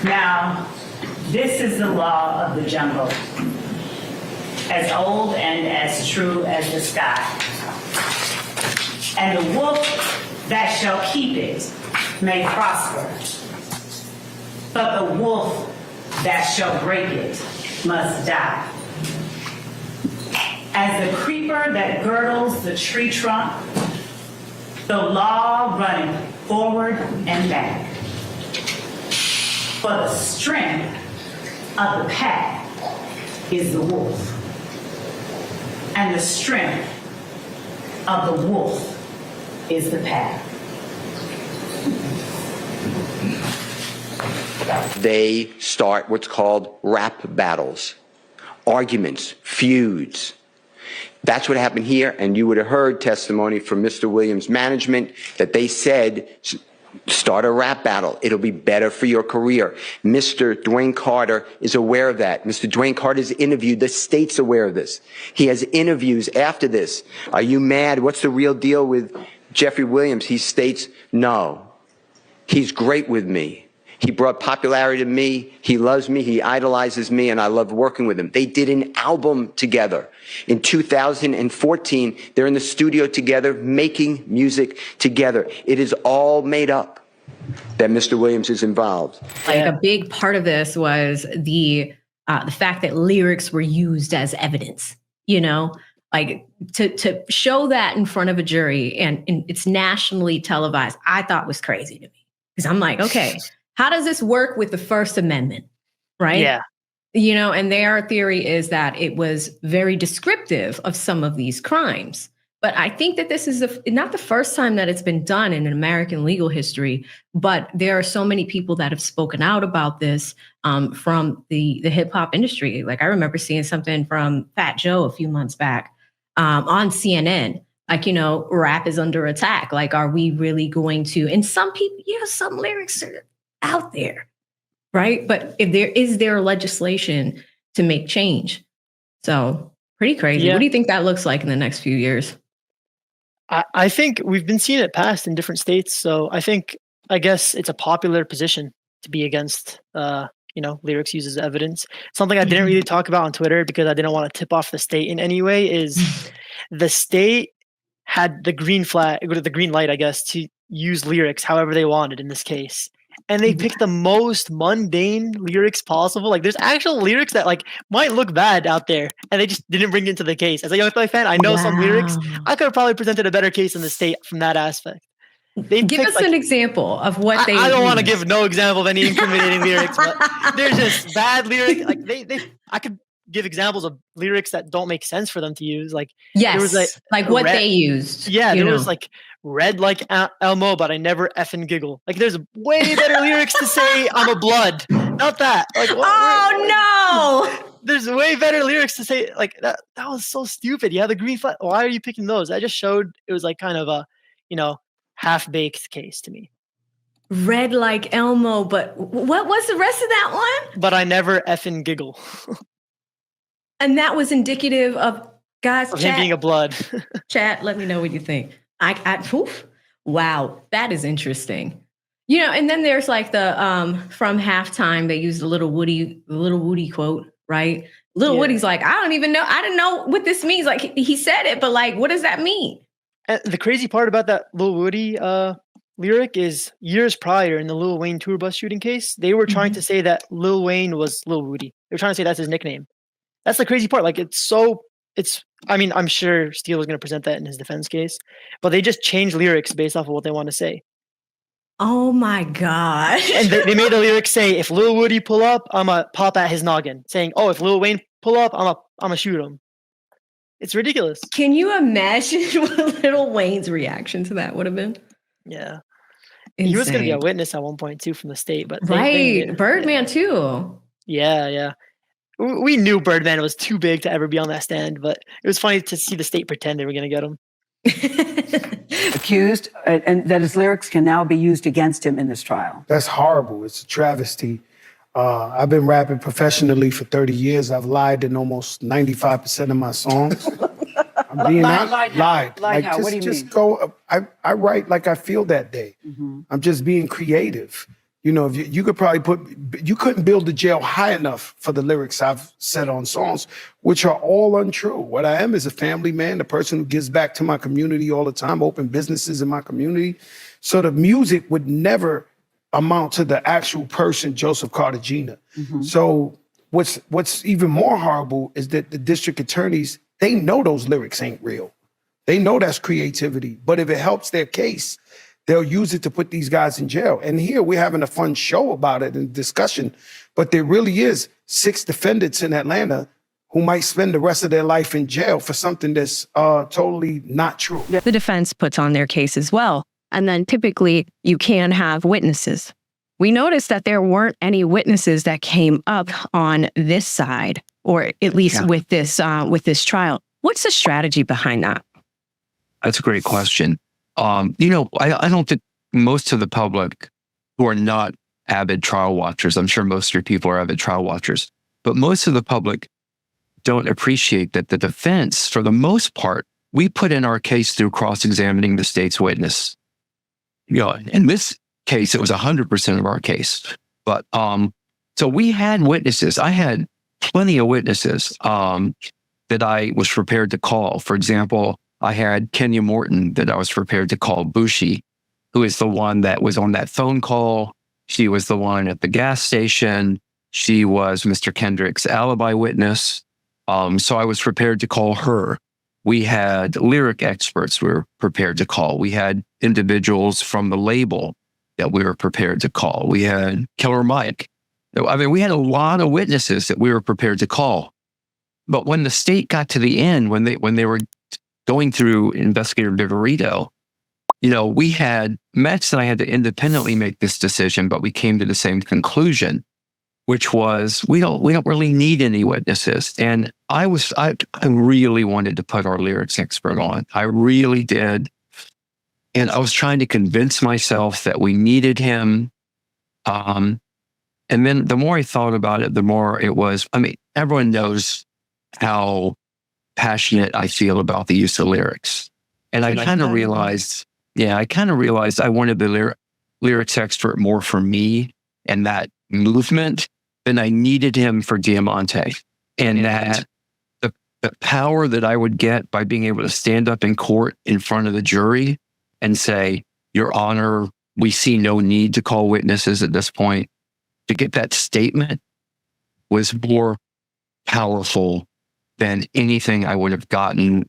Now, this is the law of the jungle, as old and as true as the sky. And the wolf that shall keep it may prosper, but the wolf that shall break it must die. As the creeper that girdles the tree trunk, the law running forward and back. For the strength of the pack is the wolf, and the strength of the wolf is the pack. They start what's called rap battles, arguments, feuds. That's what happened here, and you would have heard testimony from Mr. Williams' management that they said, start a rap battle. It'll be better for your career. Mr. Dwayne Carter is aware of that. Mr. Dwayne Carter's interviewed. The state's aware of this. He has interviews after this. Are you mad? What's the real deal with Jeffrey Williams? He states, no. He's great with me. He brought popularity to me. He loves me. He idolizes me, and I love working with him. They did an album together. In 2014, they're in the studio together, making music together. It is all made up that Mr. Williams is involved. Like a big part of this was the fact that lyrics were used as evidence, you know, like to show that in front of a jury and it's nationally televised, I thought was crazy to me. Because I'm like, okay, how does this work with the First Amendment? Right? Yeah. You know, and their theory is that it was very descriptive of some of these crimes. But I think that this is not the first time that it's been done in American legal history, but there are so many people that have spoken out about this from the hip hop industry. Like I remember seeing something from Fat Joe a few months back on CNN. Like, you know, rap is under attack. Like, are we really going to? And some people, you know, some lyrics are out there. Right. But is there legislation to make change? So pretty crazy. Yeah. What do you think that looks like in the next few years? I think we've been seeing it passed in different states. So I guess it's a popular position to be against, lyrics used as evidence. Something I didn't really talk about on Twitter because I didn't want to tip off the state in any way is the state had the green light, I guess, to use lyrics however they wanted in this case. And they picked the most mundane lyrics possible. Like there's actual lyrics that like might look bad out there, and they just didn't bring it into the case. As a Young Thug fan, I know some lyrics. I could have probably presented a better case in the state from that aspect. Give us an example of what they. I don't want to give no example of any incriminating lyrics, but they're just bad lyrics. Like I could give examples of lyrics that don't make sense for them to use. Like there was like what they used. Yeah, there was like red like Elmo, but I never effing giggle. Like there's way better lyrics to say I'm a blood, not that. Like no. There's way better lyrics to say like that. That was so stupid. Yeah, the green flag. Why are you picking those? I just showed it was like kind of a half-baked case to me. Red like Elmo, but what was the rest of that one? But I never effing giggle. And that was indicative of guys. Of him being a blood. Chat, let me know what you think. Wow, that is interesting. You know, and then there's like the from halftime, they used the little Woody quote, right? Woody's like, I don't even know. I didn't know what this means. Like he said it, but like, what does that mean? And the crazy part about that Lil Woody lyric is years prior in the Lil Wayne tour bus shooting case, they were trying to say that Lil Wayne was Lil Woody. They were trying to say that's his nickname. That's the crazy part. Like I'm sure Steele was going to present that in his defense case, but they just changed lyrics based off of what they want to say. Oh my God. And they made the lyrics say, if Lil Woody pull up, I'm a pop at his noggin. Saying, oh, if Lil Wayne pull up, I'm a shoot him. It's ridiculous. Can you imagine what Lil Wayne's reaction to that would have been? Yeah. Insane. He was going to be a witness at one point too from the state, but Birdman too. Yeah. We knew Birdman was too big to ever be on that stand, but it was funny to see the state pretend they were going to get him. Accused, and that his lyrics can now be used against him in this trial. That's horrible. It's a travesty. I've been rapping professionally for 30 years. I've lied in almost 95% of my songs. I'm being lied. Like how? What do you mean? I write like I feel that day. I'm just being creative. You know, if you could probably you couldn't build the jail high enough for the lyrics I've said on songs, which are all untrue. What I am is a family man, the person who gives back to my community all the time, open businesses in my community. So the music would never amount to the actual person, Joseph Cartagena. So what's even more horrible is that the district attorneys, they know those lyrics ain't real. They know that's creativity. But if it helps their case, they'll use it to put these guys in jail. And here we're having a fun show about it and discussion, but there really is 6 defendants in Atlanta who might spend the rest of their life in jail for something that's totally not true. The defense puts on their case as well. And then typically you can have witnesses. We noticed that there weren't any witnesses that came up on this side, or at least with this trial. What's the strategy behind that? That's a great question. You know, I don't think most of the public who are not avid trial watchers, I'm sure most of your people are avid trial watchers, but most of the public don't appreciate that the defense, for the most part, we put in our case through cross-examining the state's witness. You know, in this case, it was 100% of our case. But so we had witnesses. I had plenty of witnesses that I was prepared to call. For example, I had Kenya Morton that I was prepared to call Bushi, who is the one that was on that phone call. She was the one at the gas station. She was Mr. Kendrick's alibi witness. So I was prepared to call her. We had lyric experts we were prepared to call. We had individuals from the label that we were prepared to call. We had Killer Mike. I mean, we had a lot of witnesses that we were prepared to call. But when the state got to the end, when they were going through Investigator Viverito, you know, we had Metz and I had to independently make this decision, but we came to the same conclusion, which was we don't really need any witnesses. And I really wanted to put our lyrics expert on. I really did. And I was trying to convince myself that we needed him. And then the more I thought about it, the more it was, I mean, everyone knows how passionate I feel about the use of lyrics. And I kind of realized, I wanted the lyrics expert more for me and that movement than I needed him for Diamante. And that the power that I would get by being able to stand up in court in front of the jury and say, Your Honor, we see no need to call witnesses at this point. To get that statement was more powerful than anything I would have gotten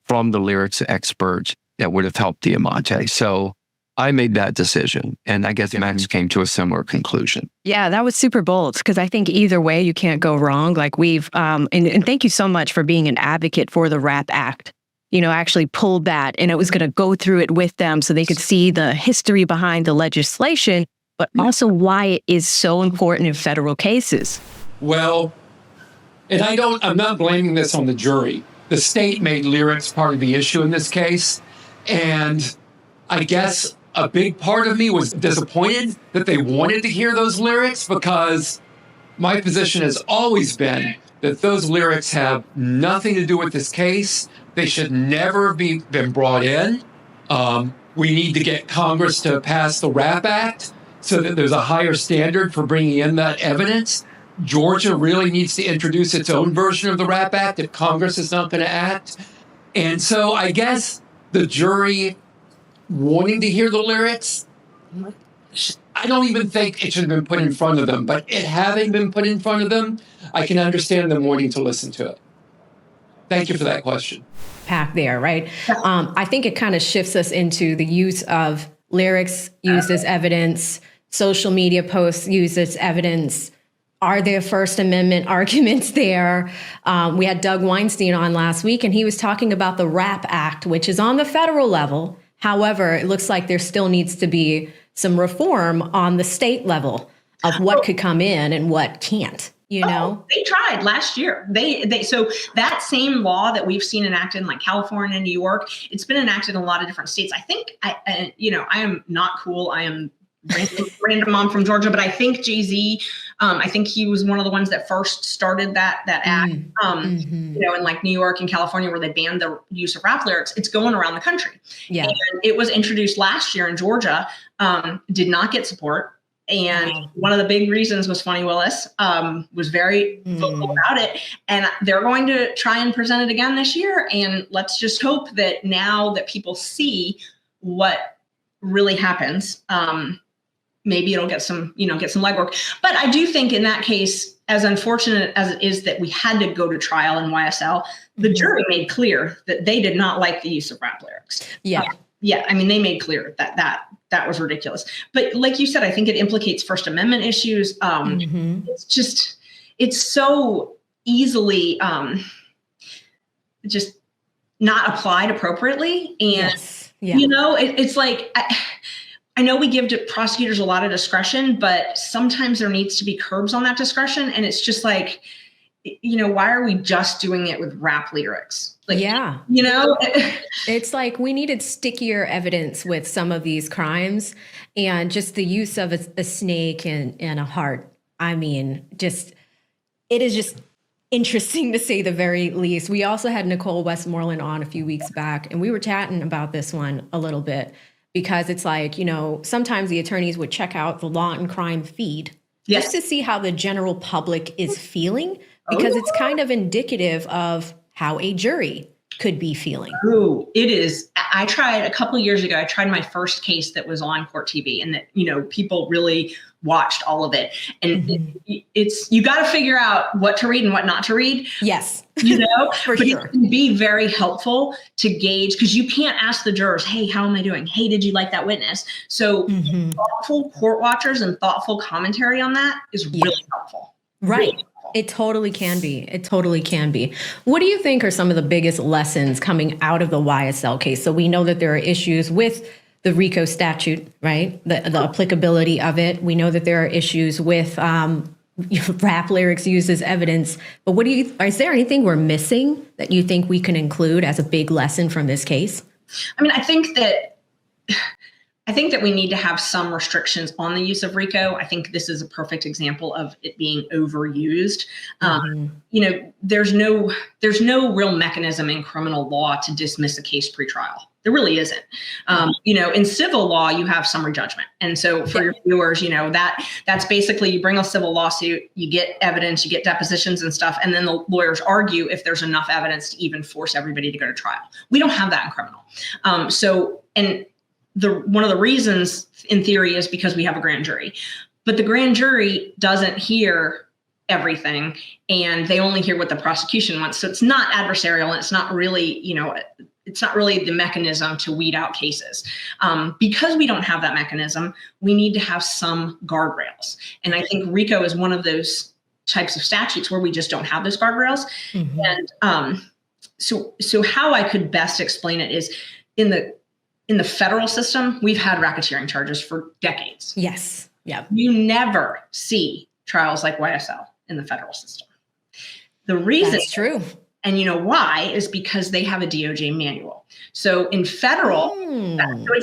from the lyrics expert that would have helped Diamante. So I made that decision. And I guess Max came to a similar conclusion. Yeah, that was super bold because I think either way you can't go wrong. Like we've, and thank you so much for being an advocate for the RAP Act. You know, actually pulled that and it was going to go through it with them so they could see the history behind the legislation, but also why it is so important in federal cases. Well, and I'm not blaming this on the jury. The state made lyrics part of the issue in this case. And I guess a big part of me was disappointed that they wanted to hear those lyrics because my position has always been that those lyrics have nothing to do with this case. They should never have been brought in. We need to get Congress to pass the RAP Act so that there's a higher standard for bringing in that evidence. Georgia really needs to introduce its own version of the RAP Act if Congress is not going to act. And so I guess the jury wanting to hear the lyrics, I don't even think it should have been put in front of them. But it having been put in front of them, I can understand them wanting to listen to it. Thank you for that question. Pack there, right? I think it kind of shifts us into the use of lyrics used as evidence, social media posts used as evidence. Are there First Amendment arguments there? We had Doug Weinstein on last week, and he was talking about the RAP Act, which is on the federal level. However, it looks like there still needs to be some reform on the state level of what could come in and what can't. You know, they tried last year. So that same law that we've seen enacted in like California and New York, it's been enacted in a lot of different states. I think, I am not cool. I am random mom from Georgia, but I think Jay-Z, I think he was one of the ones that first started that act, in like New York and California where they banned the use of rap lyrics. It's going around the country. Yeah. And it was introduced last year in Georgia, did not get support. And one of the big reasons was Fonnie Willis was very vocal about it. And they're going to try and present it again this year. And let's just hope that now that people see what really happens, maybe it'll get some legwork. But I do think in that case, as unfortunate as it is that we had to go to trial in YSL, the jury made clear that they did not like the use of rap lyrics. Yeah. Yeah, I mean, they made clear that was ridiculous. But like you said, I think it implicates First Amendment issues. It's so easily just not applied appropriately. And, it's like, I know we give prosecutors a lot of discretion, but sometimes there needs to be curbs on that discretion. And it's just like, why are we just doing it with rap lyrics? Like, it's like we needed stickier evidence with some of these crimes, and just the use of a snake and a heart. I mean, it is just interesting to say the very least. We also had Nicole Westmoreland on a few weeks back, and we were chatting about this one a little bit, because it's like, sometimes the attorneys would check out the Law and Crime feed just to see how the general public is feeling, because it's kind of indicative of how a jury could be feeling. Oh, it is. I tried a couple of years ago, I tried my first case that was on Court TV, and that, people really watched all of it. And you got to figure out what to read and what not to read. Yes. For but sure. It can be very helpful to gauge, because you can't ask the jurors, hey, how am I doing? Hey, did you like that witness? So thoughtful court watchers and thoughtful commentary on that is really helpful. Right. Really helpful. It totally can be. It totally can be. What do you think are some of the biggest lessons coming out of the YSL case? So we know that there are issues with the RICO statute, right? The applicability of it. We know that there are issues with rap lyrics used as evidence. But is there anything we're missing that you think we can include as a big lesson from this case? I mean, I think that we need to have some restrictions on the use of RICO. I think this is a perfect example of it being overused. There's no real mechanism in criminal law to dismiss a case pretrial. There really isn't. In civil law, you have summary judgment. And so for your viewers, that's basically you bring a civil lawsuit, you get evidence, you get depositions and stuff, and then the lawyers argue if there's enough evidence to even force everybody to go to trial. We don't have that in criminal. One of the reasons in theory is because we have a grand jury, but the grand jury doesn't hear everything, and they only hear what the prosecution wants. So it's not adversarial, and it's not really, the mechanism to weed out cases. Because we don't have that mechanism, we need to have some guardrails. And I think RICO is one of those types of statutes where we just don't have those guardrails. And so how I could best explain it is in the federal system, we've had racketeering charges for decades. Yes. Yeah. You never see trials like YSL in the federal system. The reason that's true. And you know why is because they have a DOJ manual. So in federal,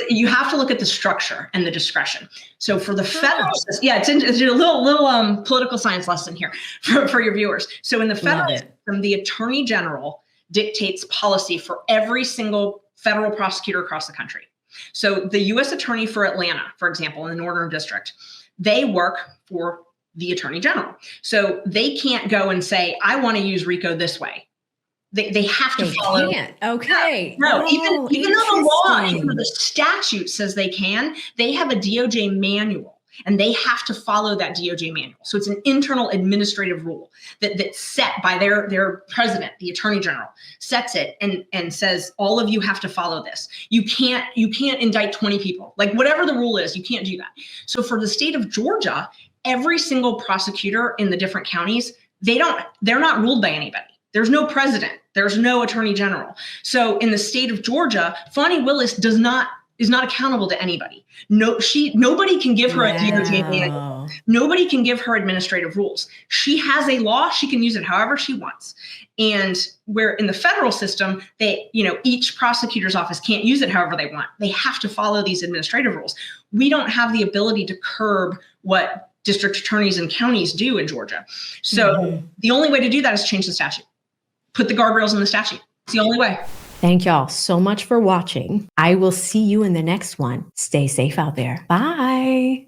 you have to look at the structure and the discretion. So for the federal system, it's a little political science lesson here for your viewers. So in the federal system, the attorney general dictates policy for every single federal prosecutor across the country. So the U.S. attorney for Atlanta, for example, in the Northern District, they work for the attorney general. So they can't go and say, I want to use RICO this way. They have to follow. Can't. Okay. No, even though the law, even though the statute says they can, they have a DOJ manual. And they have to follow that DOJ manual. So it's an internal administrative rule that's set by their president, the attorney general, sets it and says, all of you have to follow this. You can't indict 20 people. Like whatever the rule is, you can't do that. So for the state of Georgia, every single prosecutor in the different counties, they're not ruled by anybody. There's no president. There's no attorney general. So in the state of Georgia, Fonnie Willis is not accountable to anybody. Nobody can give her a DOJ manual. Nobody can give her administrative rules. She has a law. She can use it however she wants. And where in the federal system, each prosecutor's office can't use it however they want. They have to follow these administrative rules. We don't have the ability to curb what district attorneys and counties do in Georgia. So the only way to do that is change the statute. Put the guardrails in the statute. It's the only way. Thank y'all so much for watching. I will see you in the next one. Stay safe out there. Bye.